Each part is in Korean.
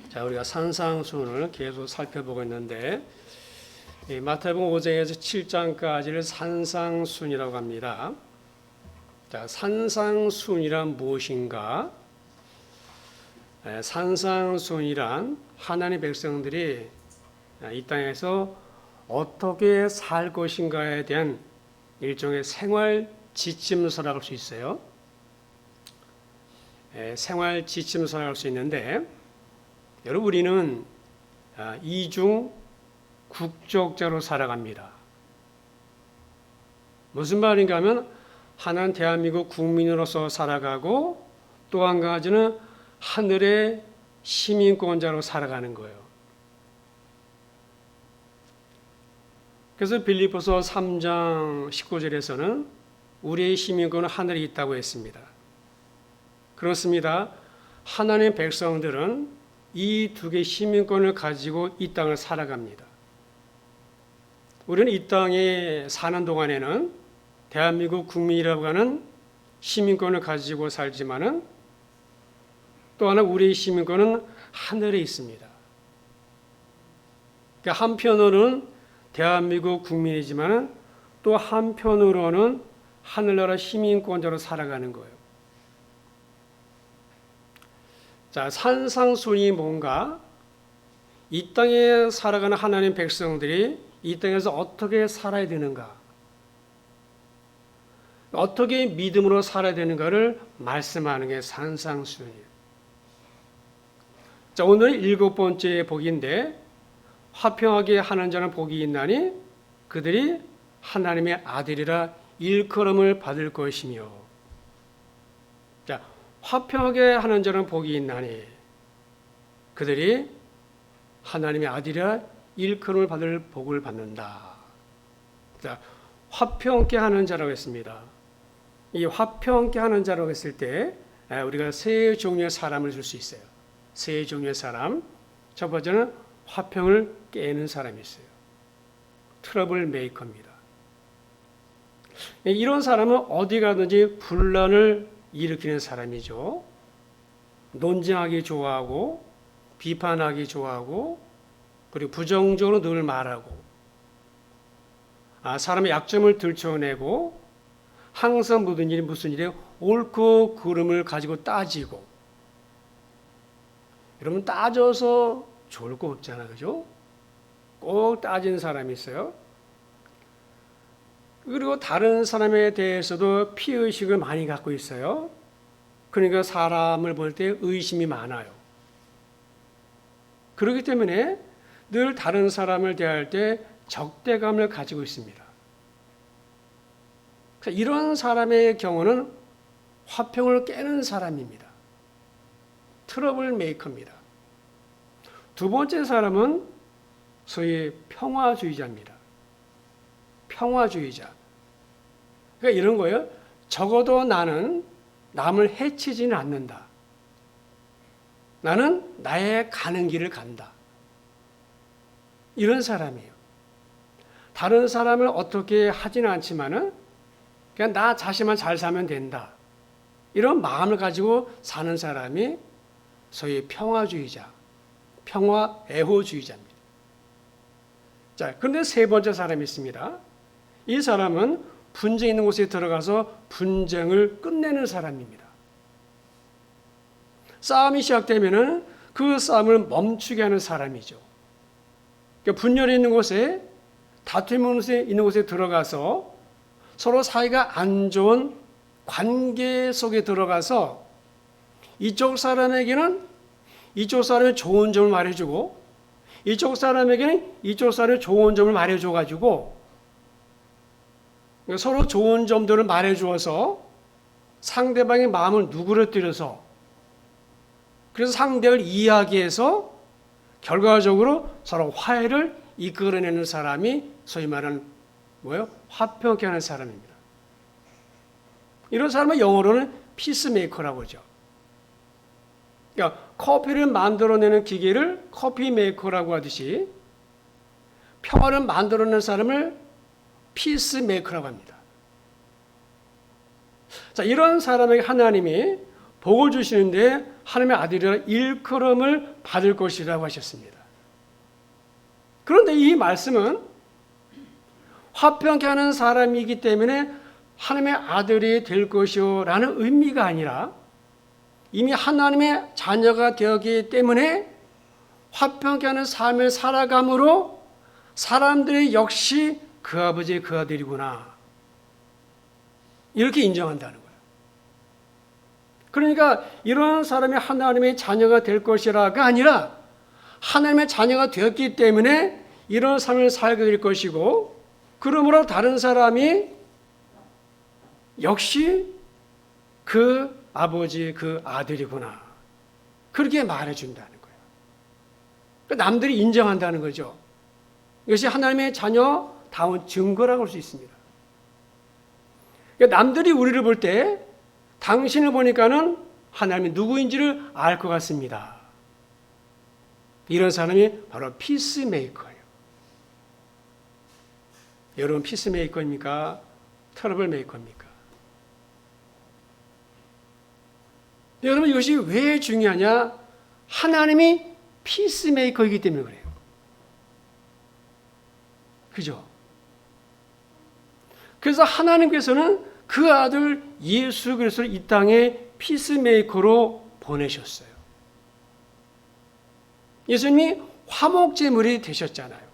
자, 우리가 산상순을 계속 살펴보고 있는데 마태복음 5장에서 7장까지를 산상순이라고 합니다. 자, 산상순이란 무엇인가? 산상순이란 하나님의 백성들이 이 땅에서 어떻게 살 것인가에 대한 일종의 생활 지침서라고 할 수 있어요. 생활 지침서라고 할 수 있는데, 여러분, 우리는 이중 국적자로 살아갑니다. 무슨 말인가 하면 하나는 대한민국 국민으로서 살아가고 또 한 가지는 하늘의 시민권자로 살아가는 거예요. 그래서 빌립보서 3장 19절에서는 우리의 시민권은 하늘에 있다고 했습니다. 그렇습니다. 하나님의 백성들은 이 두 개의 시민권을 가지고 이 땅을 살아갑니다. 우리는 이 땅에 사는 동안에는 대한민국 국민이라고 하는 시민권을 가지고 살지만은 또 하나 우리의 시민권은 하늘에 있습니다. 그러니까 한편으로는 대한민국 국민이지만은 또 한편으로는 하늘나라 시민권자로 살아가는 거예요. 자, 산상순이 뭔가? 이 땅에 살아가는 하나님 백성들이 이 땅에서 어떻게 살아야 되는가? 어떻게 믿음으로 살아야 되는가를 말씀하는 게 산상순이에요. 자, 오늘 7번째 복인데, 화평하게 하는 자는 복이 있나니 그들이 하나님의 아들이라 일컬음을 받을 것이며. 자, 화평하게 하는 자는 복이 있나니 그들이 하나님의 아들이라 일컬음을 받을 복을 받는다. 자, 화평케 하는 자라고 했습니다. 이 화평케 하는 자라고 했을 때 우리가 세 종류의 사람을 줄 수 있어요. 세 종류의 사람. 첫 번째는 화평을 깨는 사람이 있어요. 트러블 메이커입니다. 이런 사람은 어디 가든지 분란을 일으키는 사람이죠. 논쟁하기 좋아하고 비판하기 좋아하고 그리고 부정적으로 늘 말하고 사람의 약점을 들춰내고 항상 모든 일이 무슨 일이에요? 옳고 그름을 가지고 따지고. 여러분, 따져서 좋을 거 없잖아, 그죠? 꼭 따지는 사람이 있어요. 그리고 다른 사람에 대해서도 피의식을 많이 갖고 있어요. 그러니까 사람을 볼 때 의심이 많아요. 그렇기 때문에 늘 다른 사람을 대할 때 적대감을 가지고 있습니다. 이런 사람의 경우는 화평을 깨는 사람입니다. 트러블 메이커입니다. 두 번째 사람은 소위 평화주의자입니다. 평화주의자. 그러니까 이런 거예요. 적어도 나는 남을 해치지는 않는다. 나는 나의 가는 길을 간다. 이런 사람이에요. 다른 사람을 어떻게 하지는 않지만은 그냥 나 자신만 잘 살면 된다. 이런 마음을 가지고 사는 사람이 소위 평화주의자, 평화 애호주의자입니다. 자, 그런데 세 번째 사람이 있습니다. 이 사람은 분쟁 있는 곳에 들어가서 분쟁을 끝내는 사람입니다. 싸움이 시작되면은 그 싸움을 멈추게 하는 사람이죠. 그러니까 분열이 있는 곳에, 다툼이 있는 곳에 들어가서 서로 사이가 안 좋은 관계 속에 들어가서 이쪽 사람에게는 이쪽 사람의 좋은 점을 말해주고 이쪽 사람에게는 이쪽 사람의 좋은 점을 말해줘가지고 서로 좋은 점들을 말해주어서 상대방의 마음을 누그러뜨려서 그래서 상대를 이야기해서 결과적으로 서로 화해를 이끌어내는 사람이 소위 말하는 뭐예요? 화평케 하는 사람입니다. 이런 사람은 영어로는 피스메이커라고 하죠. 그러니까 커피를 만들어내는 기계를 커피 메이커라고 하듯이 평화를 만들어내는 사람을 피스메이커라고 합니다. 자, 이런 사람에게 하나님이 복을 주시는데 하나님의 아들이라 일컬음을 받을 것이라고 하셨습니다. 그런데 이 말씀은 화평케 하는 사람이기 때문에 하나님의 아들이 될 것이요 라는 의미가 아니라 이미 하나님의 자녀가 되었기 때문에 화평케 하는 삶을 살아감으로 사람들이 역시 그 아버지의 그 아들이구나 이렇게 인정한다는 거예요. 그러니까 이런 사람이 하나님의 자녀가 될 것이라가 아니라 하나님의 자녀가 되었기 때문에 이런 삶을 살게 될 것이고 그러므로 다른 사람이 역시 그 아버지 그 아들이구나 그렇게 말해준다는 거예요. 그러니까 남들이 인정한다는 거죠. 이것이 하나님의 자녀다운 증거라고 할 수 있습니다. 그러니까 남들이 우리를 볼 때 당신을 보니까는 하나님이 누구인지를 알 것 같습니다. 이런 사람이 바로 피스메이커예요. 여러분 피스메이커입니까? 트러블 메이커입니까? 여러분 이것이 왜 중요하냐? 하나님이 피스메이커이기 때문에 그래요. 그죠? 그래서 하나님께서는 그 아들 예수 그리스도를 이 땅에 피스메이커로 보내셨어요. 예수님이 화목제물이 되셨잖아요.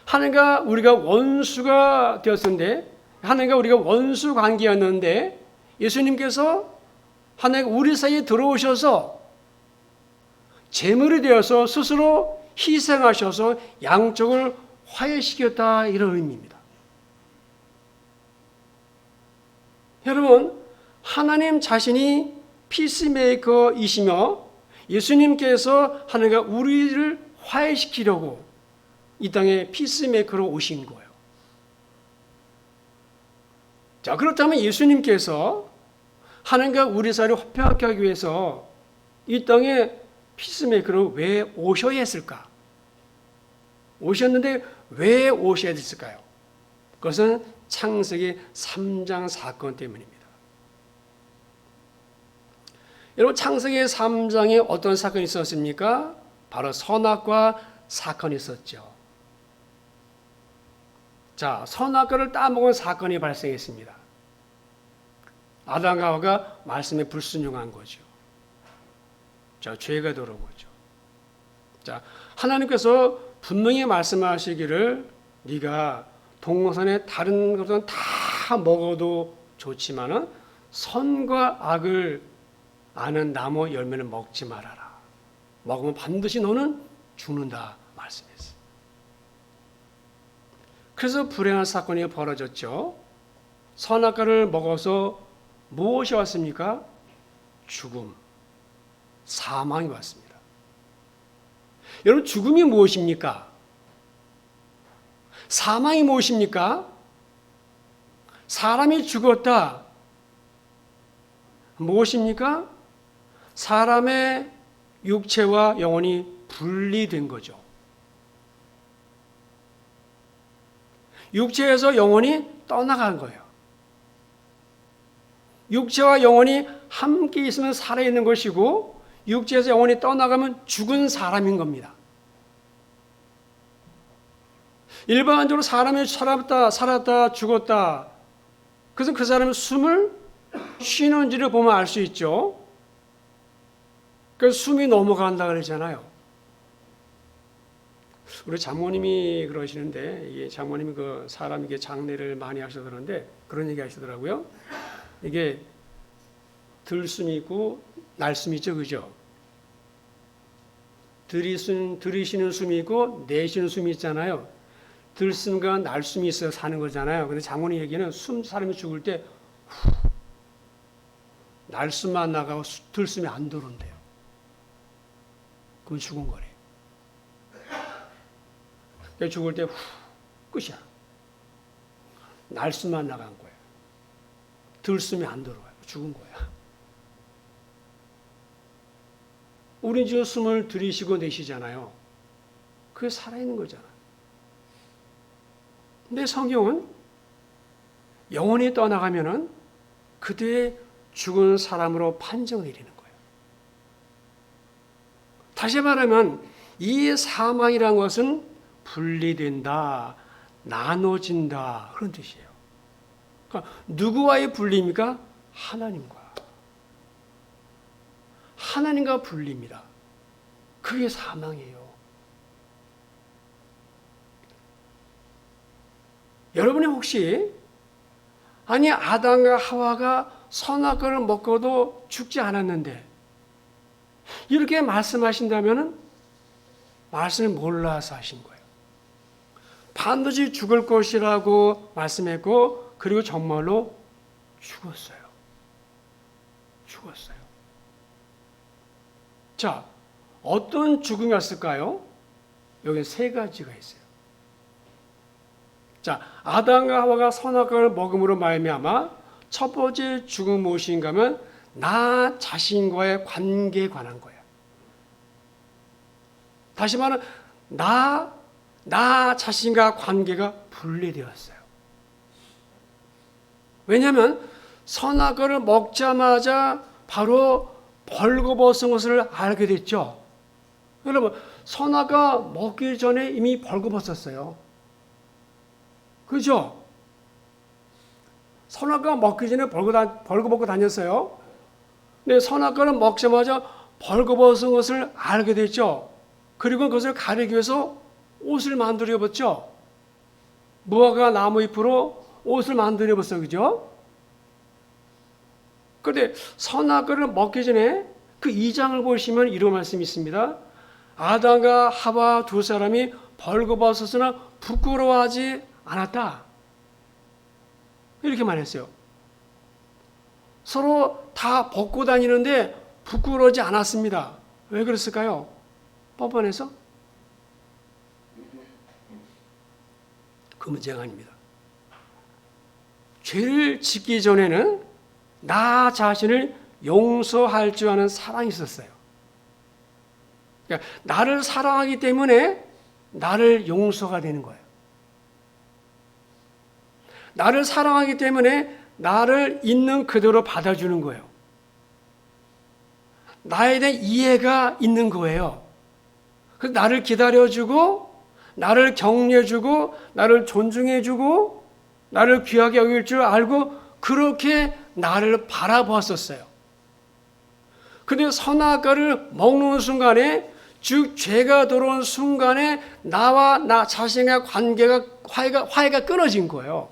하나님과 우리가 원수가 되었는데 하나님과 우리가 원수 관계였는데 예수님께서 하나님 우리 사이에 들어오셔서 제물이 되어서 스스로 희생하셔서 양쪽을 화해시켰다 이런 의미입니다. 여러분 하나님 자신이 피스메이커이시며 예수님께서 하나님과 우리를 화해시키려고 이 땅에 피스메이커로 오신 거예요. 자, 그렇다면 예수님께서 하나님과 우리 사이를 화평하게 하기 위해서 이 땅에 피스메이커로 왜 오셔야 했을까? 오셨는데 왜 오셔야 됐을까요? 그것은 창세기 3장 사건 때문입니다. 여러분 창세기 3장에 어떤 사건이 있었습니까? 바로 선악과 사건이 있었죠. 자, 선악과를 따먹은 사건이 발생했습니다. 아담과 하와가 말씀에 불순종한 거죠. 자, 죄가 들어온 거죠. 자, 하나님께서 분명히 말씀하시기를 네가 동산의 다른 것은 다 먹어도 좋지만은 선과 악을 아는 나무 열매는 먹지 말아라. 먹으면 반드시 너는 죽는다 말씀했어요. 그래서 불행한 사건이 벌어졌죠. 선악과를 먹어서 무엇이 왔습니까? 죽음, 사망이 왔습니다. 여러분 죽음이 무엇입니까? 사망이 무엇입니까? 사람이 죽었다. 무엇입니까? 사람의 육체와 영혼이 분리된 거죠. 육체에서 영혼이 떠나간 거예요. 육체와 영혼이 함께 있으면 살아있는 것이고 육체에서 영혼이 떠나가면 죽은 사람인 겁니다. 일반적으로 사람이 살았다, 죽었다. 그래서 그 사람의 숨을 쉬는지를 보면 알 수 있죠. 그래서 숨이 넘어간다 그러잖아요. 우리 장모님이 그러시는데, 이게 장모님이 그 사람에게 장례를 많이 하셔서 그러는데 그런 얘기 하시더라고요. 이게 들숨이 있고 날숨이 있죠, 그죠? 들이쉬는 숨이 있고 내쉬는 숨이 있잖아요. 들숨과 날숨이 있어서 사는 거잖아요. 근데 장모님 얘기는 사람이 죽을 때 날숨만 나가고 들숨이 안 들어온대요. 그건 죽은 거래. 그러니까 죽을 때 끝이야. 날숨만 나간 거야. 들숨이 안 들어와요. 죽은 거야. 우리 지금 숨을 들이쉬고 내쉬잖아요. 그게 살아있는 거잖아. 근데 성경은 영혼이 떠나가면은 그대의 죽은 사람으로 판정을 내리는 거예요. 다시 말하면 이 사망이라는 것은 분리된다, 나눠진다 그런 뜻이에요. 그러니까 누구와의 분리입니까? 하나님과 분리입니다. 그게 사망이에요. 여러분이 혹시 아니 아담과 하와가 선악과를 먹고도 죽지 않았는데 이렇게 말씀하신다면 말씀을 몰라서 하신 거예요. 반드시 죽을 것이라고 말씀했고 그리고 정말로 죽었어요. 자, 어떤 죽음이었을까요? 여기 세 가지가 있어요. 자, 아담과 하와가 선악과를 먹음으로 말미암아 첫 번째 죽음이 무엇인가 하면 나 자신과의 관계에 관한 거예요. 다시 말하면 나 자신과 관계가 분리되었어요. 왜냐하면 선악과를 먹자마자 바로 벌거벗은 것을 알게 됐죠. 여러분, 선악과 먹기 전에 이미 벌거벗었어요. 그죠? 선악과 먹기 전에 벌거벗고 다녔어요. 근데 선악과를 먹자마자 벌거벗은 것을 알게 됐죠. 그리고 그것을 가리기 위해서 옷을 만들어 입었죠. 무화과 나무 잎으로 옷을 만들어 입었어요. 그죠? 그런데 선악과를 먹기 전에 그 2장을 보시면 이런 말씀이 있습니다. 아담과 하와 두 사람이 벌거벗었으나 부끄러워하지 않았다. 이렇게 말했어요. 서로 다 벗고 다니는데 부끄러워하지 않았습니다. 왜 그랬을까요? 뻔뻔해서? 그 문제가 아닙니다. 죄를 짓기 전에는 나 자신을 용서할 줄 아는 사랑이 있었어요. 그러니까 나를 사랑하기 때문에 나를 용서가 되는 거예요. 나를 사랑하기 때문에 나를 있는 그대로 받아주는 거예요. 나에 대한 이해가 있는 거예요. 그래서 나를 기다려주고 나를 격려해주고 나를 존중해주고 나를 귀하게 여길 줄 알고 그렇게 나를 바라보았었어요. 그런데 선악과를 먹는 순간에 즉 죄가 들어온 순간에 나와 나 자신의 관계가 화해가 끊어진 거예요.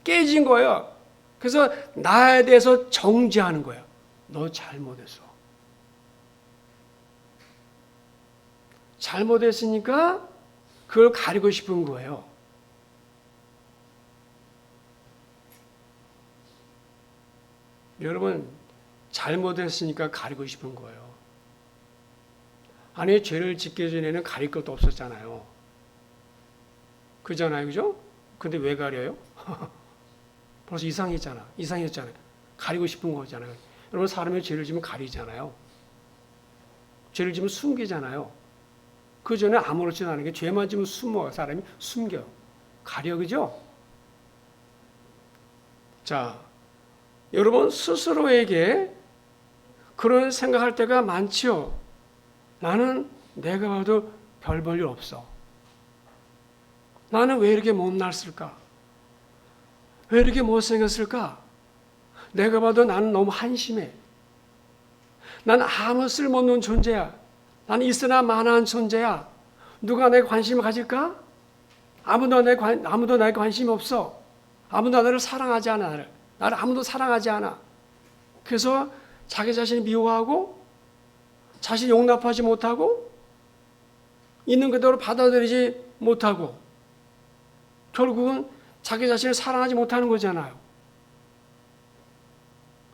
깨진 거예요. 그래서 나에 대해서 정죄하는 거예요. 너 잘못했어. 잘못했으니까 그걸 가리고 싶은 거예요. 여러분, 잘못했으니까 가리고 싶은 거예요. 아니, 죄를 짓기 전에는 가릴 것도 없었잖아요. 그잖아요, 그죠? 근데 왜 가려요? 벌써 이상했잖아요. 가리고 싶은 거잖아요. 여러분, 사람이 죄를 지면 가리잖아요. 죄를 지면 숨기잖아요. 그 전에 아무렇지도 않은 게 죄만 지면 숨어, 사람이 숨겨. 가려, 그죠? 자, 여러분 스스로에게 그런 생각할 때가 많지요. 나는 내가 봐도 별 볼 일 없어. 나는 왜 이렇게 못났을까? 왜 이렇게 못생겼을까? 내가 봐도 나는 너무 한심해. 난 아무 쓸모없는 존재야. 나는 있으나 마나한 존재야. 누가 내 관심을 가질까? 아무도 나에 관심이 없어. 아무도 나를 사랑하지 않아. 나를 아무도 사랑하지 않아. 그래서 자기 자신을 미워하고 자신이 용납하지 못하고 있는 그대로 받아들이지 못하고 결국은 자기 자신을 사랑하지 못하는 거잖아요.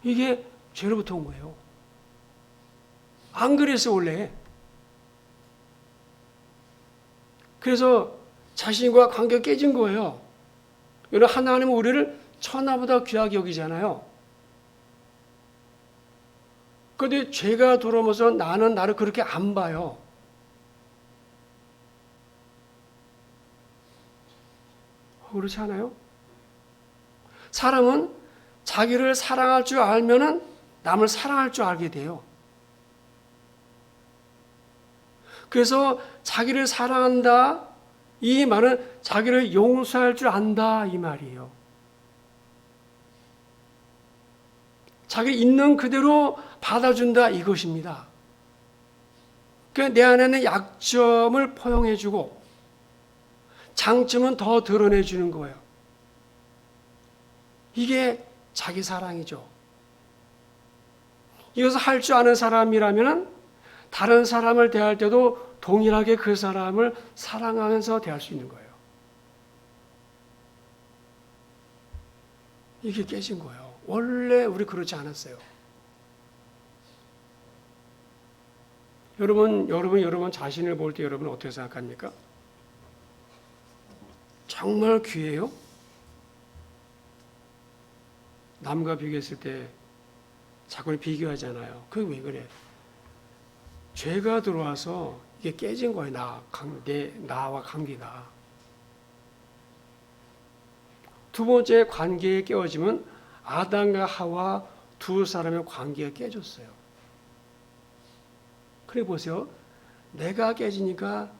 이게 죄로부터 온 거예요. 안 그랬어요, 원래. 그래서 자신과 관계가 깨진 거예요. 여러분, 하나님은 우리를 천하보다 귀하게 여기잖아요. 그런데 죄가 들어오면서 나는 나를 그렇게 안 봐요. 그렇지 않아요? 사람은 자기를 사랑할 줄 알면은 남을 사랑할 줄 알게 돼요. 그래서 자기를 사랑한다, 이 말은 자기를 용서할 줄 안다, 이 말이에요. 자기 있는 그대로 받아준다, 이것입니다. 그러니까 내 안에는 약점을 포용해주고 장점은 더 드러내주는 거예요. 이게 자기 사랑이죠. 이것을 할 줄 아는 사람이라면 다른 사람을 대할 때도 동일하게 그 사람을 사랑하면서 대할 수 있는 거예요. 이게 깨진 거예요. 원래 우리 그렇지 않았어요. 여러분 자신을 볼 때 여러분 어떻게 생각합니까? 정말 귀해요? 남과 비교했을 때 자꾸 비교하잖아요. 그게 왜 그래? 죄가 들어와서 이게 깨진 거예요. 나와 관계가. 두 번째 관계에 깨어지면 아담과 하와 두 사람의 관계가 깨졌어요. 그래 보세요. 내가 깨지니까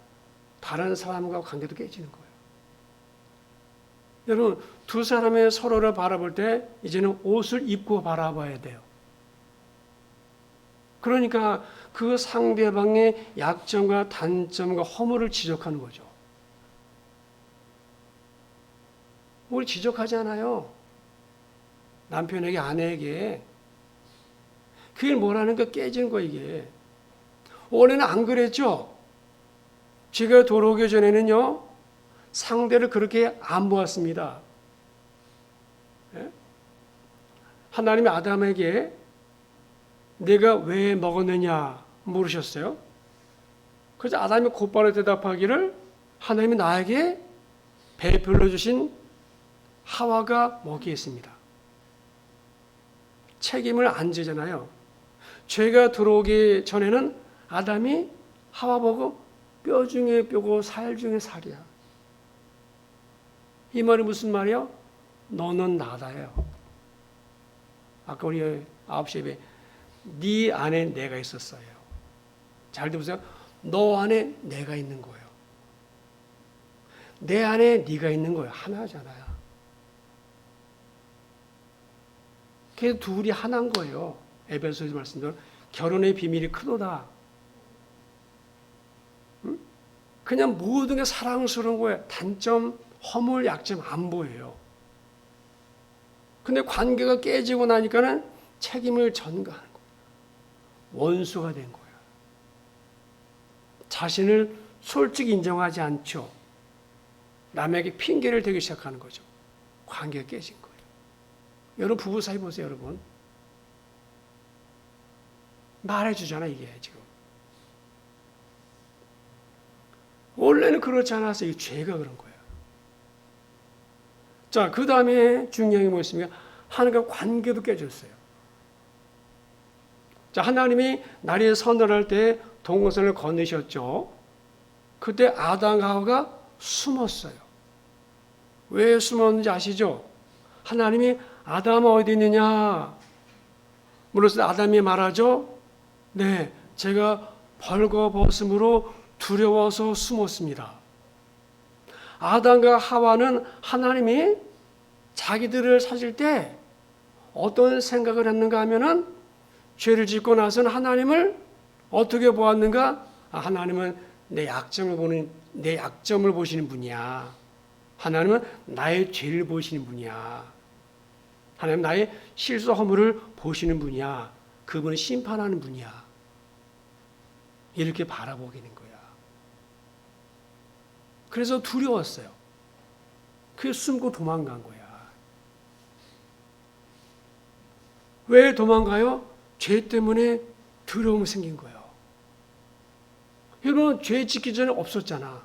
다른 사람과 관계도 깨지는 거예요. 여러분, 두 사람의 서로를 바라볼 때 이제는 옷을 입고 바라봐야 돼요. 그러니까 그 상대방의 약점과 단점과 허물을 지적하는 거죠. 우리 지적하잖아요. 남편에게, 아내에게. 그게 뭐라는 거 깨진 거 이게. 원래는 안 그랬죠. 죄가 들어오기 전에는요. 상대를 그렇게 안 보았습니다. 하나님이 아담에게 내가 왜 먹었느냐 물으셨어요. 그래서 아담이 곧바로 대답하기를 하나님이 나에게 베풀어 주신 하와가 먹이겠습니다. 책임을 안 지잖아요. 죄가 들어오기 전에는 아담이 하와 보고 뼈 중에 뼈고 살 중에 살이야. 이 말이 무슨 말이요? 너는 나다예요. 아까 우리 9시 예배 네 안에 내가 있었어요. 잘 들으세요. 너 안에 내가 있는 거예요. 내 안에 네가 있는 거예요. 하나잖아요. 그래서 둘이 하나인 거예요. 에베소서 말씀대로 결혼의 비밀이 크도다. 그냥 모든 게 사랑스러운 거예요. 단점, 허물, 약점 안 보여요. 근데 관계가 깨지고 나니까는 책임을 전가하는 거예요. 원수가 된 거예요. 자신을 솔직히 인정하지 않죠. 남에게 핑계를 대기 시작하는 거죠. 관계가 깨진 거예요. 여러분 부부 사이 보세요, 여러분. 말해주잖아, 이게 지금. 원래는 그렇지 않았어요. 이 죄가 그런 거예요. 자, 그 다음에 중요한 게 뭐였습니까? 하나님과 관계도 깨졌어요. 자, 하나님이 날이 서늘할 때 동호선을 건너셨죠. 그때 아담과 하와가 숨었어요. 왜 숨었는지 아시죠? 하나님이 아담아 어디 있느냐? 물었을 때 아담이 말하죠. 네, 제가 벌거벗음으로 두려워서 숨었습니다. 아담과 하와는 하나님이 자기들을 찾을 때 어떤 생각을 했는가 하면은 죄를 짓고 나서는 하나님을 어떻게 보았는가? 하나님은 내 약점을 보시는 분이야. 하나님은 나의 죄를 보시는 분이야. 하나님 나의 실수 허물을 보시는 분이야. 그분은 심판하는 분이야. 이렇게 바라보게 된 거야. 그래서 두려웠어요. 그래서 숨고 도망간 거야. 왜 도망가요? 죄 때문에 두려움이 생긴 거예요. 여러분, 죄 짓기 전에 없었잖아.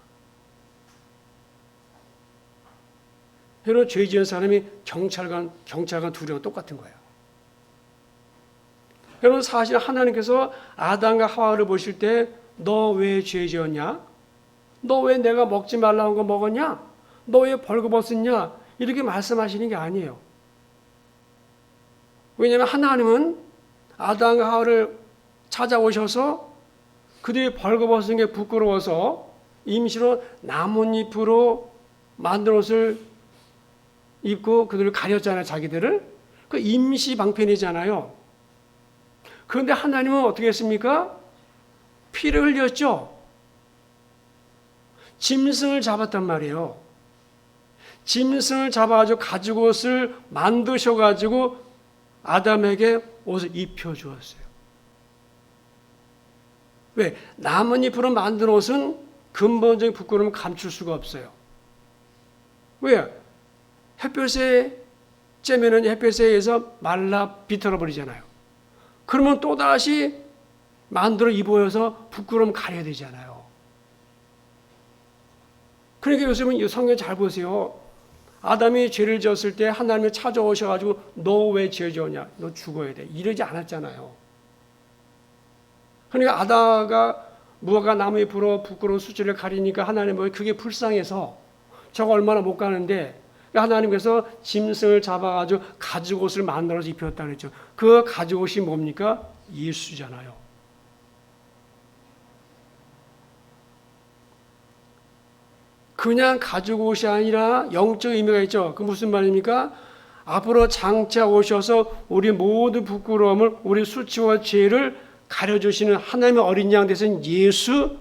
여러분, 죄 지은 사람이 경찰관 두려움 똑같은 거예요. 여러분, 사실 하나님께서 아담과 하와를 보실 때 너 왜 죄 지었냐? 너 왜 내가 먹지 말라는 거 먹었냐? 너 왜 벌거벗었냐? 이렇게 말씀하시는 게 아니에요. 왜냐하면 하나님은 아담과 하와를 찾아오셔서 그들이 벌거벗은 게 부끄러워서 임시로 나뭇잎으로 만든 옷을 입고 그들을 가렸잖아요. 자기들을. 그 임시 방편이잖아요. 그런데 하나님은 어떻게 했습니까? 피를 흘렸죠. 짐승을 잡았단 말이에요. 짐승을 잡아가지고 가죽 옷을 만드셔가지고 아담에게 옷을 입혀주었어요. 왜? 나뭇잎으로 만든 옷은 근본적인 부끄러움을 감출 수가 없어요. 왜? 햇볕에 쬐면은 햇볕에 의해서 말라 비틀어 버리잖아요. 그러면 또다시 만들어 입어서 부끄러움 가려야 되잖아요. 그러니까 요즘은 성경 잘 보세요. 아담이 죄를 지었을 때 하나님이 찾아오셔가지고 너 왜 죄 지었냐? 너 죽어야 돼. 이러지 않았잖아요. 그러니까 아다가 무화과 나무 잎으로 부끄러운 수치를 가리니까 하나님은 그게 불쌍해서 저거 얼마나 못 가는데 하나님께서 짐승을 잡아가지고 가죽 옷을 만들어서 입혔다 그랬죠. 그 가죽 옷이 뭡니까? 예수잖아요. 그냥 가죽 옷이 아니라 영적 의미가 있죠. 그 무슨 말입니까? 앞으로 장차 오셔서 우리 모든 부끄러움을, 우리 수치와 죄를 가려주시는 하나님의 어린 양 되신 예수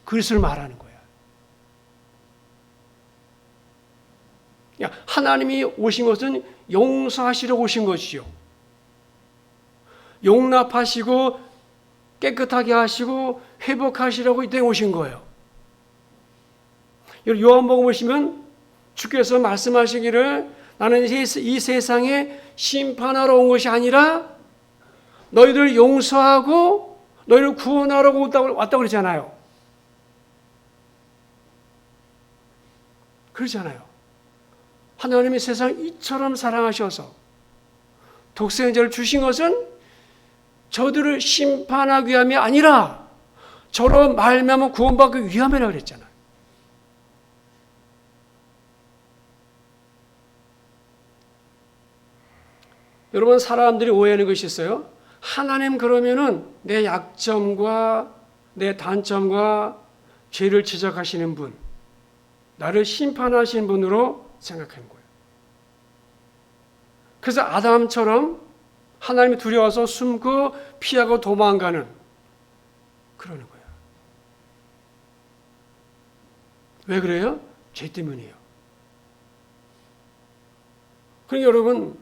그리스도를 말하는 거예요. 하나님이 오신 것은 용서하시러 오신 것이요. 용납하시고 깨끗하게 하시고 회복하시려고 이 땅에 오신 거예요. 요한복음 보시면 주께서 말씀하시기를 나는 이 세상에 심판하러 온 것이 아니라 너희들 용서하고 너희를 구원하러 왔다고 그러잖아요. 그러잖아요. 하나님이 세상 이처럼 사랑하셔서 독생자를 주신 것은 저들을 심판하기 위함이 아니라 저로 말미암아 구원받기 위함이라고 그랬잖아요. 여러분, 사람들이 오해하는 것이 있어요. 하나님 그러면은 내 약점과 내 단점과 죄를 지적하시는 분, 나를 심판하시는 분으로 생각하는 거예요. 그래서 아담처럼 하나님이 두려워서 숨고 피하고 도망가는 그러는 거예요. 왜 그래요? 죄 때문이에요. 그러니까 여러분,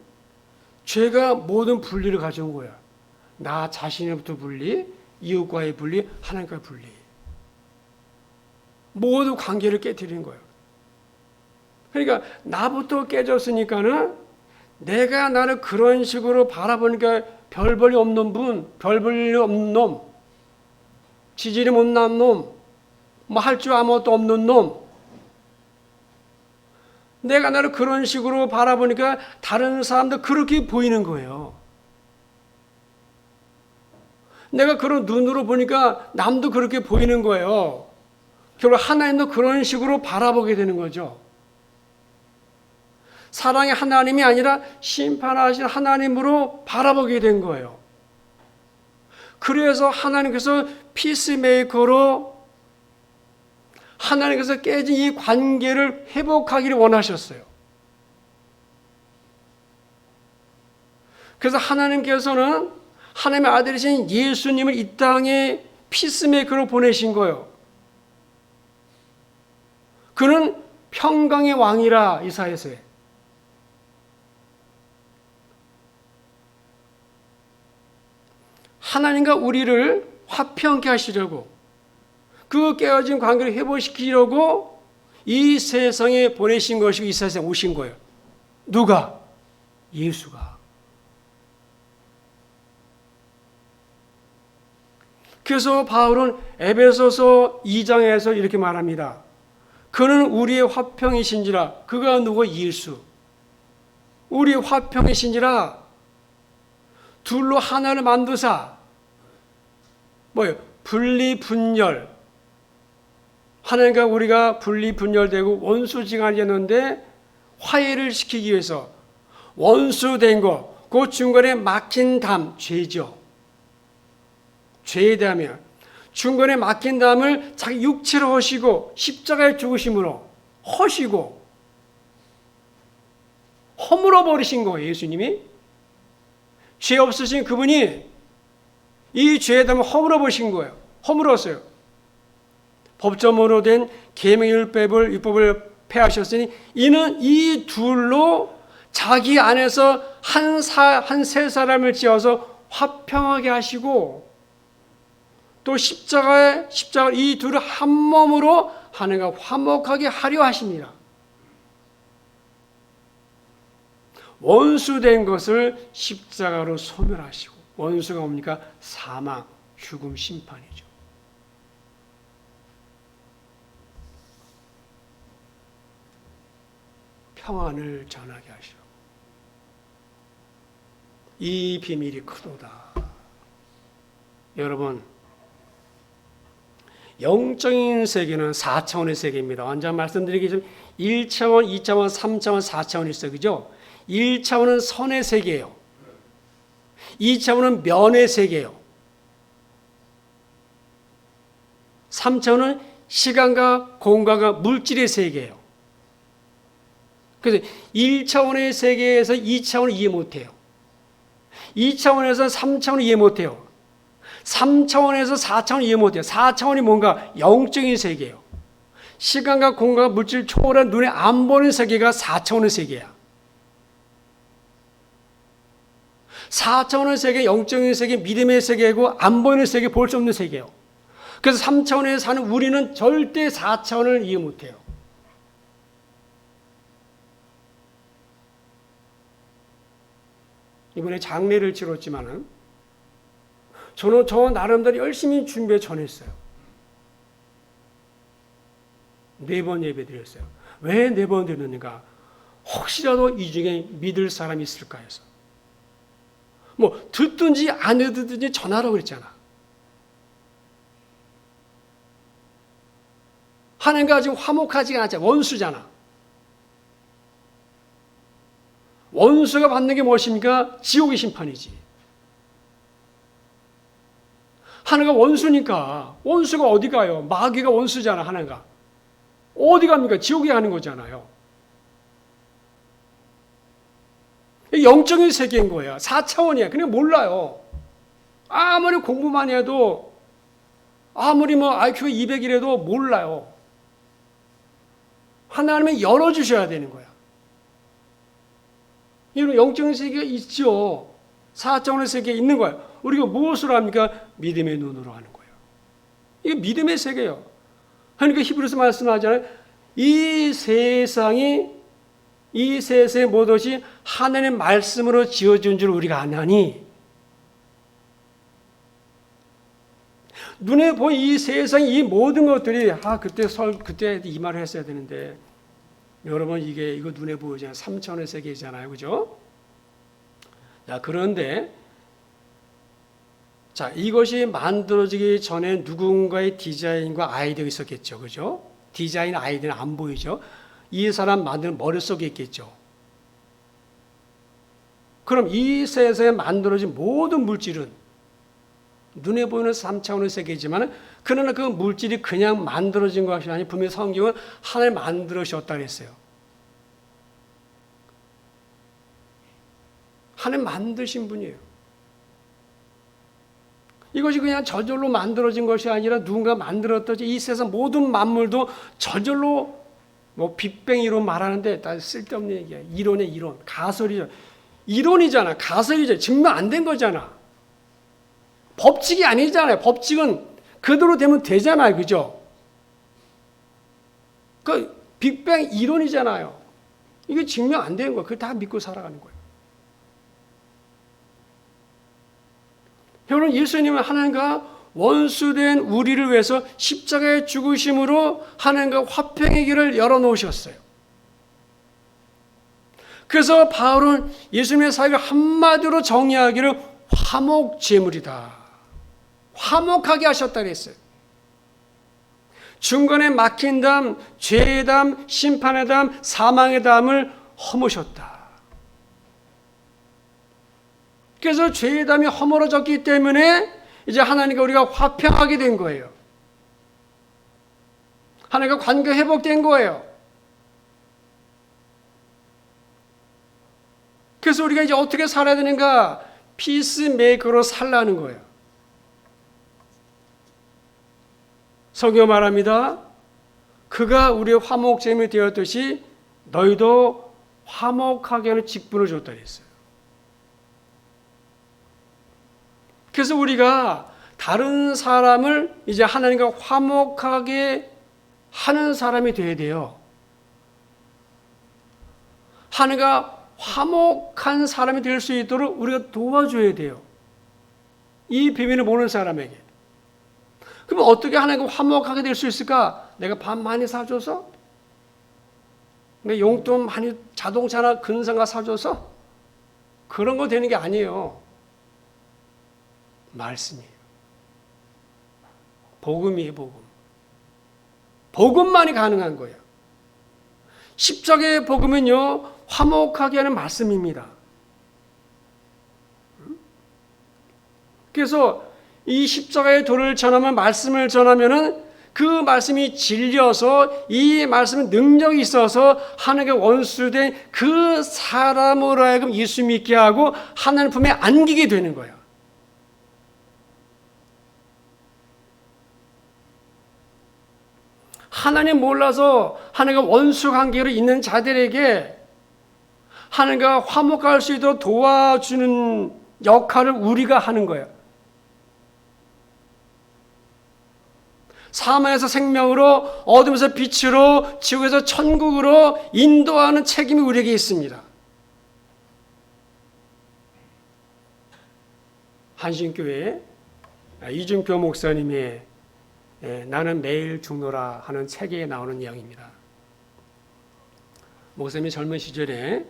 죄가 모든 분리를 가져온 거야. 나 자신으로부터 분리, 이웃과의 분리, 하나님과의 분리. 모두 관계를 깨뜨리는 거예요. 그러니까 나부터 깨졌으니까는 내가 나를 그런 식으로 바라보니까 별 볼일 없는 분, 별 볼일 없는 놈, 지질이 못난 놈, 뭐 할 줄 아무것도 없는 놈. 내가 나를 그런 식으로 바라보니까 다른 사람도 그렇게 보이는 거예요. 내가 그런 눈으로 보니까 남도 그렇게 보이는 거예요. 결국 하나님도 그런 식으로 바라보게 되는 거죠. 사랑의 하나님이 아니라 심판하신 하나님으로 바라보게 된 거예요. 그래서 하나님께서 피스메이커로 하나님께서 깨진 이 관계를 회복하기를 원하셨어요. 그래서 하나님께서는 하나님의 아들이신 예수님을 이 땅에 피스메이커로 보내신 거예요. 그는 평강의 왕이라 이사야서에. 하나님과 우리를 화평케 하시려고 그 깨어진 관계를 회복시키려고 이 세상에 보내신 것이고 이 세상에 오신 거예요. 누가? 예수가. 그래서 바울은 에베소서 2장에서 이렇게 말합니다. 그는 우리의 화평이신지라. 그가 누구? 예수. 우리의 화평이신지라. 둘로 하나를 만드사. 뭐예요? 분리분열. 하나님과 우리가 분리분열되고 원수지간이었는데 화해를 시키기 위해서 원수된 거, 그 중간에 막힌 담, 죄죠. 죄에 대하면 중간에 막힌 담을 자기 육체로 허시고 십자가의 죽으심으로 허시고 허물어 버리신 거예요. 예수님이 죄 없으신 그분이 이 죄의 담을 허물어 버리신 거예요. 허물었어요. 법조문으로 된 계명율법을 폐하셨으니 이는 이 둘로 자기 안에서 한 세 사람을 지어서 화평하게 하시고 또 십자가 이 둘을 한 몸으로 하나님과 화목하게 하려 하십니다. 원수된 것을 십자가로 소멸하시고, 원수가 뭡니까? 사망, 죽음, 심판이죠. 평안을 전하게 하시고 이 비밀이 크도다. 여러분, 영적인 세계는 4차원의 세계입니다. 먼저 말씀드리겠지만 1차원, 2차원, 3차원, 4차원이 있어요. 그죠? 1차원은 선의 세계예요. 2차원은 면의 세계예요. 3차원은 시간과 공간과 물질의 세계예요. 그래서 1차원의 세계에서 2차원을 이해 못해요. 2차원에서 3차원을 이해 못해요. 3차원에서 4차원을 이해 못해요. 4차원이 뭔가 영적인 세계예요. 시간과 공간과 물질 초월한 눈에 안 보는 세계가 4차원의 세계야. 4차원의 세계, 영적인 세계, 믿음의 세계고 안 보이는 세계, 볼 수 없는 세계예요. 그래서 3차원에 사는 우리는 절대 4차원을 이해 못해요. 이번에 장례를 치렀지만은 저는 저 나름대로 열심히 준비해 전했어요. 4번 예배 드렸어요. 왜 4번 드렸는가? 혹시라도 이 중에 믿을 사람이 있을까 해서. 뭐 듣든지 안 듣든지 전하라고 그랬잖아. 하나님과 지금 화목하지 않잖아. 원수잖아. 원수가 받는 게 무엇입니까? 지옥의 심판이지. 하나님가 원수니까 원수가 어디 가요? 마귀가 원수잖아. 하나님가 어디 갑니까? 지옥에 가는 거잖아요. 영적인 세계인 거야. 4차원이야. 그냥 몰라요. 아무리 공부만 해도 아무리 뭐 IQ가 200이라도 몰라요. 하나님이 열어주셔야 되는 거야. 이런 영적인 세계가 있죠. 4차원의 세계에 있는 거예요. 우리가 무엇으로 합니까? 믿음의 눈으로 하는 거예요. 이게 믿음의 세계예요. 그러니까 히브리서 말씀하잖아요. 이 세상의 모든 것이 하나님의 말씀으로 지어진 줄 우리가 아나니, 눈에 보인 이 세상 이 모든 것들이 그때 이 말을 했어야 되는데, 여러분 이거 눈에 보이잖아요. 3차원의 세계잖아요. 그죠? 자, 그런데 자, 이것이 만들어지기 전에 누군가의 디자인과 아이디어가 있었겠죠. 그죠? 디자인 아이디어는 안 보이죠. 이 사람 만드는 머릿속에 있겠죠. 그럼 이 세상에 만들어진 모든 물질은 눈에 보이는 3차원의 세계이지만, 그러나 그 물질이 그냥 만들어진 것이 아니라 분명히 성경은 하나님 만들으셨다고 했어요. 하나님 만드신 분이에요. 이것이 그냥 저절로 만들어진 것이 아니라 누군가 만들었듯이 이 세상 모든 만물도 저절로, 뭐 빅뱅이론 말하는데 다 쓸데없는 얘기야. 이론의 이론, 가설이죠. 이론이잖아. 가설이죠. 증명 안 된 거잖아. 법칙이 아니잖아요. 법칙은 그대로 되면 되잖아요. 그죠? 그 빅뱅 이론이잖아요. 이게 증명 안 되는 거예요. 그걸 다 믿고 살아가는 거예요. 여러분, 예수님은 하나님과 원수된 우리를 위해서 십자가의 죽으심으로 하나님과 화평의 길을 열어놓으셨어요. 그래서 바울은 예수님의 사역을 한마디로 정의하기를 화목제물이다. 화목하게 하셨다 그랬어요. 중간에 막힌 담, 죄의 담, 심판의 담, 사망의 담을 허무셨다. 그래서 죄의 담이 허물어졌기 때문에 이제 하나님과 우리가 화평하게 된 거예요. 하나님과 관계 회복된 거예요. 그래서 우리가 이제 어떻게 살아야 되는가? 피스메이커로 살라는 거예요. 성경 말합니다. 그가 우리의 화목제물이 되었듯이 너희도 화목하게 하는 직분을 줬다 했어요. 그래서 우리가 다른 사람을 이제 하나님과 화목하게 하는 사람이 되어야 돼요. 하나님과 화목한 사람이 될 수 있도록 우리가 도와줘야 돼요. 이 비밀을 모르는 사람에게. 그럼 어떻게 하나님과 화목하게 될 수 있을까? 내가 밥 많이 사줘서? 내 용돈 많이 자동차나 근상가 사줘서? 그런 거 되는 게 아니에요. 말씀이에요. 복음이에요, 복음. 복음만이 가능한 거예요. 십자가의 복음은요, 화목하게 하는 말씀입니다. 그래서 이 십자가의 도를 전하면, 말씀을 전하면은 그 말씀이 진리여서 이 말씀은 능력이 있어서 하나님의 원수된 그 사람으로 하여금 예수 믿게 하고 하나님 품에 안기게 되는 거예요. 하나님 몰라서 하나님과 원수 관계로 있는 자들에게 하나님과 화목할 수 있도록 도와주는 역할을 우리가 하는 거예요. 사망에서 생명으로, 어둠에서 빛으로, 지옥에서 천국으로 인도하는 책임이 우리에게 있습니다. 한신교회 이준표 목사님의 나는 매일 죽노라 하는 책에 나오는 내용입니다. 목사님이 젊은 시절에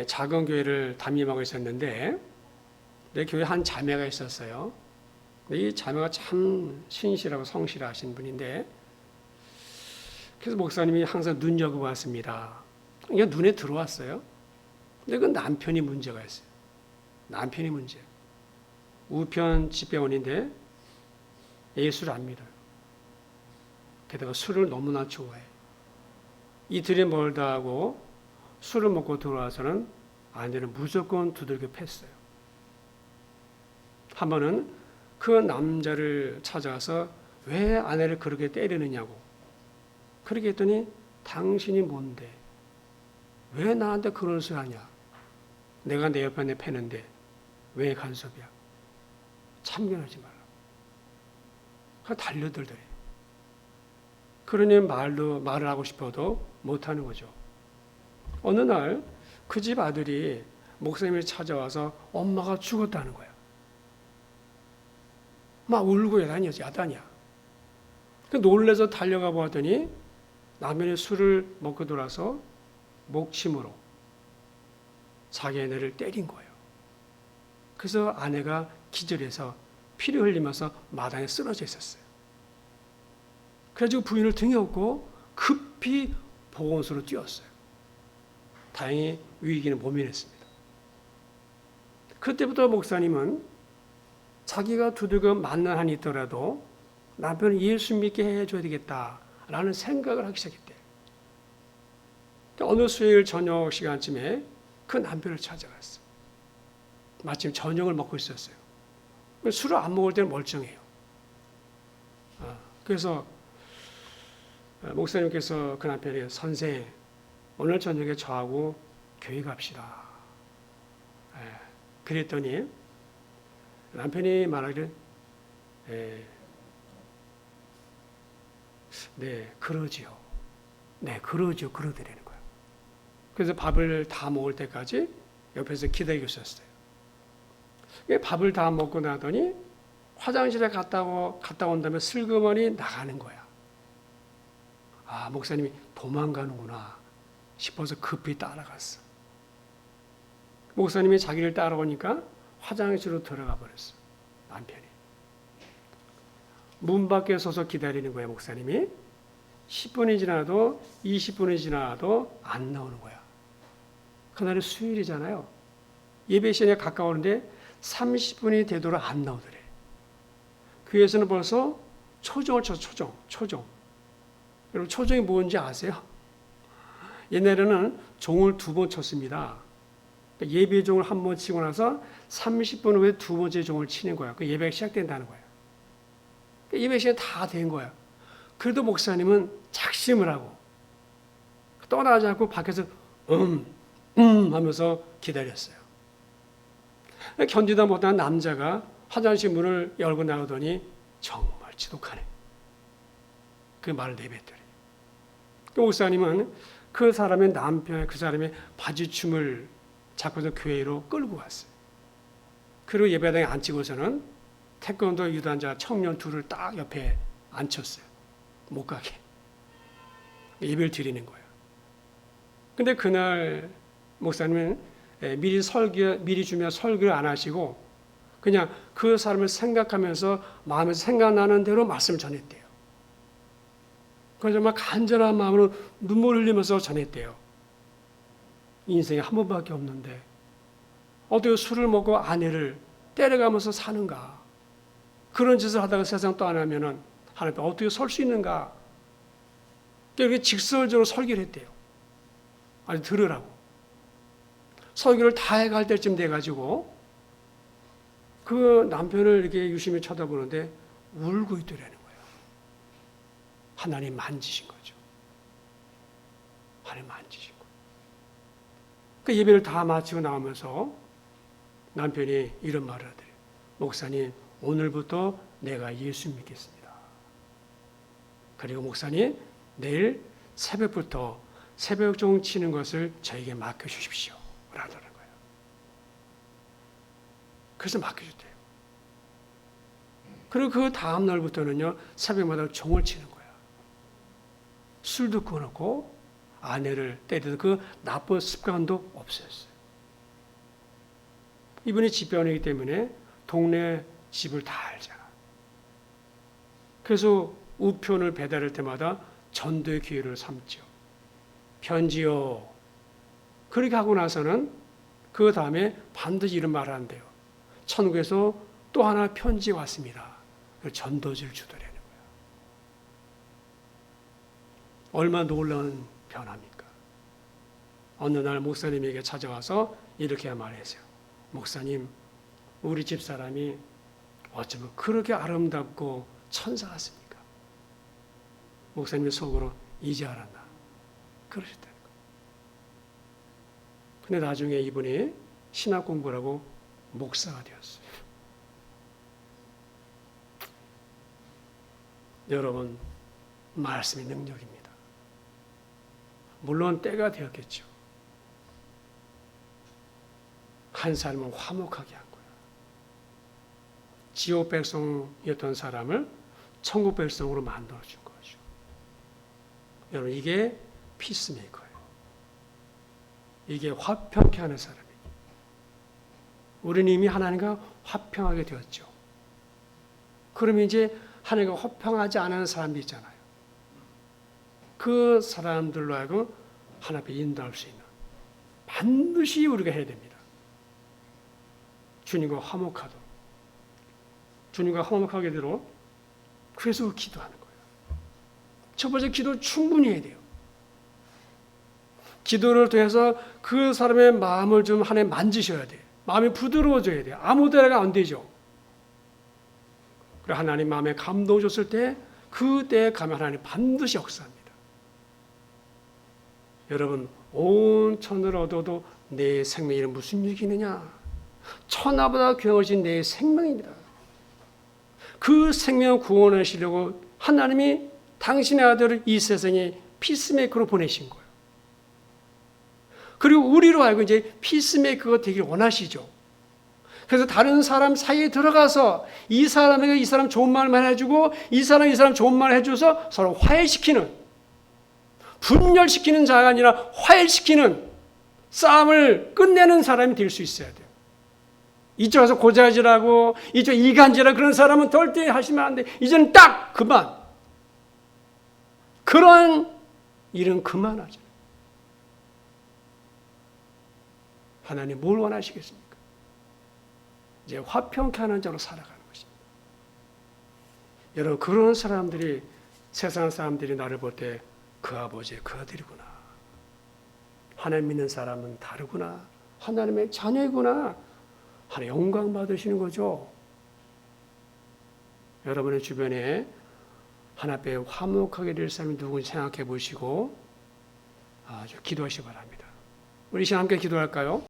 작은 교회를 담임하고 있었는데 내 교회에 한 자매가 있었어요. 이 자매가 참 신실하고 성실하신 분인데, 그래서 목사님이 항상 눈여겨봤습니다. 이게 눈에 들어왔어요. 근데 그 남편이 문제가 있어요. 남편이 문제. 우편 집배원인데 예수를 안 믿어요. 게다가 술을 너무나 좋아해. 이틀이 멀다 하고 술을 먹고 들어와서는 아내를 무조건 두들겨 팼어요. 한 번은 그 남자를 찾아가서 왜 아내를 그렇게 때리느냐고. 그렇게 했더니 당신이 뭔데? 왜 나한테 그런 소리 하냐? 내가 내 옆에 내 패는데 왜 간섭이야? 참견하지 말라. 달려들더래. 그러니 말을 하고 싶어도 못하는 거죠. 어느 날 그 집 아들이 목사님을 찾아와서 엄마가 죽었다는 거야. 막 울고 야단이야. 놀래서 달려가 보았더니 남편이 술을 먹고 돌아서 목침으로 자기 아내를 때린 거예요. 그래서 아내가 기절해서 피를 흘리면서 마당에 쓰러져 있었어요. 그래가지고 부인을 등에 업고 급히 보건소로 뛰었어요. 다행히 위기는 모면했습니다. 그때부터 목사님은 자기가 두들겨 맞는 한이 있더라도 남편을 예수 믿게 해줘야 되겠다라는 생각을 하기 시작했대요. 어느 수요일 저녁 시간쯤에 그 남편을 찾아갔어요. 마침 저녁을 먹고 있었어요. 술을 안 먹을 때는 멀쩡해요. 그래서 목사님께서 그 남편에게 선생, 오늘 저녁에 저하고 교회 갑시다. 그랬더니 남편이 말하기를 네, 그러지요. 네, 그러죠. 그러더라는 거예요. 그래서 밥을 다 먹을 때까지 옆에서 기다리고 있었어요. 밥을 다 먹고 나더니 화장실에 갔다 온 다음에 슬그머니 나가는 거야. 아, 목사님이 도망가는구나 싶어서 급히 따라갔어. 목사님이 자기를 따라오니까 화장실로 들어가 버렸어. 남편이. 문 밖에 서서 기다리는 거야, 목사님이. 10분이 지나도 20분이 지나도 안 나오는 거야. 그날은 수요일이잖아요. 예배 시간에 가까우는데 30분이 되도록 안 나오더래. 교회에서는 벌써 초정을 쳐서 초정. 여러분 초정이 뭔지 아세요? 옛날에는 종을 2번 쳤습니다. 예배 종을 한 번 치고 나서 30분 후에 2번째 종을 치는 거야. 그 예배가 시작된다는 거야. 예배 시간 다 된 거야. 그래도 목사님은 작심을 하고 떠나지 않고 밖에서 하면서 기다렸어요. 견디다 못한 남자가 화장실 문을 열고 나오더니 정말 지독하네. 그 말을 내뱉더니. 그 목사님은 그 사람의 남편의 그 사람의 바지춤을 잡고서 교회로 끌고 왔어요. 그리고 예배당에 앉히고서는 태권도 유단자 청년 2을 딱 옆에 앉혔어요. 못 가게. 예배를 드리는 거예요. 근데 그날 목사님은 미리 주면 설교를 안 하시고 그냥 그 사람을 생각하면서 마음에서 생각나는 대로 말씀을 전했대요. 그래서 정말 간절한 마음으로 눈물 흘리면서 전했대요. 인생에 한 번밖에 없는데 어떻게 술을 먹고 아내를 때려가면서 사는가? 그런 짓을 하다가 세상 떠나면은 하나님 앞에 어떻게 설 수 있는가? 이렇게 직설적으로 설교를 했대요. 아니 들으라고. 설교를 다 해갈 때쯤 돼가지고 그 남편을 이렇게 유심히 쳐다보는데 울고 있더라는 거예요. 하나님 만지신 거죠. 하나님 만지신 거예요. 그 예배를 다 마치고 나오면서 남편이 이런 말을 하더래요. 목사님, 오늘부터 내가 예수 믿겠습니다. 그리고 목사님, 내일 새벽부터 새벽종 치는 것을 저에게 맡겨주십시오. 라더라는 거예요. 그래서 맡겨줬대요. 그리고 그 다음 날부터는요, 새벽마다 종을 치는 거야. 술도 끊었고, 아내를 때리던 그 나쁜 습관도 없었어요. 이분이 집배원이기 때문에 동네 집을 다 알잖아. 그래서 우편을 배달할 때마다 전도의 기회를 삼죠. 편지요. 그렇게 하고 나서는 그 다음에 반드시 이런 말을 한대요. 천국에서 또 하나 편지 왔습니다. 전도지를 주더라는 거예요. 얼마나 놀라운 변화입니까? 어느 날 목사님에게 찾아와서 이렇게 말했어요. 목사님, 우리 집 사람이 어쩌면 그렇게 아름답고 천사 같습니까? 목사님의 속으로 이제 알았나? 그러셨다는 거예요. 근데 나중에 이분이 신학 공부를 하고 목사가 되었어요. 여러분, 말씀이 능력입니다. 물론 때가 되었겠죠. 한 사람은 화목하게 한 거야. 지옥 백성이었던 사람을 천국 백성으로 만들어준 거죠. 여러분, 이게 피스메이커예요. 이게 화평케 하는 사람이에요. 우리는 이미 하나님과 화평하게 되었죠. 그러면 이제 하나님과 화평하지 않은 사람이 있잖아요. 그 사람들로 하여금 하나님 앞에 인도할 수 있는 반드시 우리가 해야 됩니다. 주님과 화목하도록. 주님과 화목하게 되도록 그래서 기도하는 거예요. 첫 번째 기도 충분히 해야 돼요. 기도를 통해서 그 사람의 마음을 좀 하나님 만지셔야 돼요. 마음이 부드러워져야 돼요. 아무 데나 안 되죠. 그리고 하나님 마음에 감동 줬을 때 그때에 가면 하나님 반드시 역사합니다. 여러분, 온 천을 얻어도 내 생명이 무슨 유익이 있느냐? 천하보다 귀하신 내 생명입니다. 그 생명 구원하시려고 하나님이 당신의 아들을 이 세상에 피스메이커로 보내신 거예요. 그리고 우리로 알고 이제 피스메이커가 되길 원하시죠. 그래서 다른 사람 사이에 들어가서 이 사람에게 이 사람 좋은 말만 해주고 이 사람 좋은 말 해줘서 서로 화해시키는, 분열시키는 자가 아니라 화해시키는 싸움을 끝내는 사람이 될 수 있어야 돼요. 이쪽 와서 고자질하고 이쪽 이간질하고 그런 사람은 절대 하시면 안 돼. 이제는 딱 그만. 그런 일은 그만하죠. 하나님 뭘 원하시겠습니까? 이제 화평케 하는 자로 살아가는 것입니다. 여러분 그런 사람들이 세상 사람들이 나를 볼 때 그 아버지, 그 아들이구나. 하나님 믿는 사람은 다르구나. 하나님의 자녀이구나. 하나님 영광 받으시는 거죠. 여러분의 주변에 하나님 앞에 화목하게 될 사람이 누군지 생각해 보시고 아주 기도하시기 바랍니다. 우리 시간 함께 기도할까요?